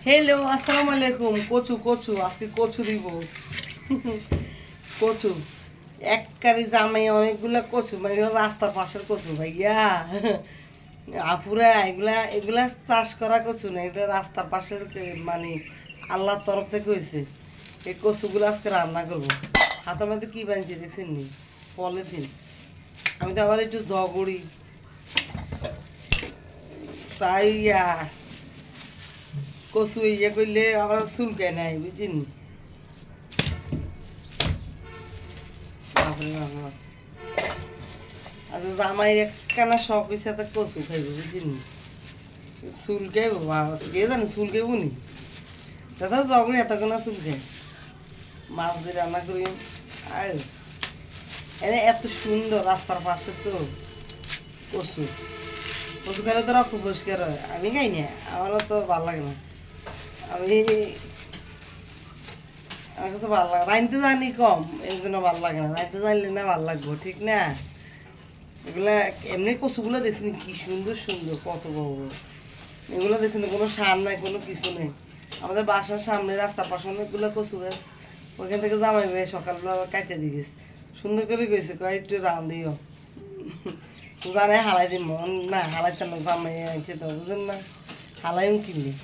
Hello আসসালামু আলাইকুম। কচু কচু আজকে কচু দিব। কচু এককারি জামাই অনেকগুলা কচু মানে রাস্তার পাশের কচু ভাইয়া আপুরা এগুলা এগুলা চাষ করা কচু না, এটা রাস্তার পাশের মানে আল্লাহর তরফ থেকে হয়েছে। এই কচুগুলো আজকে রান্না করবো। হাতের মধ্যে কি বানিয়েছি দেখছেন নি? পলিথিন। আমি তো আবার একটু জগড়ি তাই কচু ইয়ে করলে আবার চুলকায় নাই বুঝিনি। আচ্ছা জামাই একখানা শখ হয়েছে তো কচু খাইব বুঝিনি। চুলকাইব বাবা, কে জানি চুলকাইব নি দাদা। জগড়ি এতক্ষণ চুলকায় মাছ দিয়ে রান্না করি। আর এনে এত সুন্দর রাস্তার পাশে তো কচু। কচু খেলে তো রক্ত পরিষ্কার হয়। আমি খাই না, আমারও তো ভালো লাগে না। আমি আমার কাছে ভালো লাগে, রাঁধতে জানি কম এই জন্য ভালো লাগে না। রাঁধতে জানলে না ভালো লাগবো, ঠিক না? এগুলা এমনি কচুগুলো দেখছিনি কি সুন্দর সুন্দর, কত বড় বড়। এগুলো দেখছিনি কোনো সার নাই, কোনো কিছু নেই। আমাদের বাসার সামনে রাস্তার পাশে অনেকগুলো কচু গাছ, ওইখান থেকে জামাই ভাই সকালবেলা আবার কাটে দিয়ে গেছে। সুন্দর করে গেছে, কয় একটু রাঁধিও জানে হালাই দিন না, হালাইতে না জামাই আনছে তো বুঝেন না, হালাইও কিনলে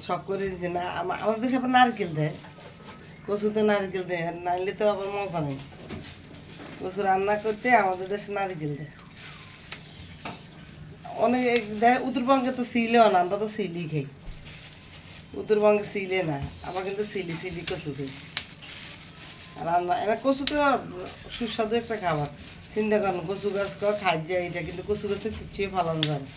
শখ করে দিচ্ছে না। আমাদের দেশে আবার নারকেল দেয়, কচুতে নারকেল দেয়, নাইলে তো আবার মজা নেই। কচু রান্না করতে আমাদের দেশে নারকেল দেয় অনেক দেয়। উত্তরবঙ্গে তো সিলেও না, আমরা তো সিলি খাই। উত্তরবঙ্গে সিলে না, আমরা কিন্তু সিলি সিলি কচু খাই। রান্না এরা কচু তো সুস্বাদু একটা খাবার। চিন্তা করেন কচু গাছ খাই যায়, এটা কিন্তু কচু গাছের কিছুই ফলানো যায় না।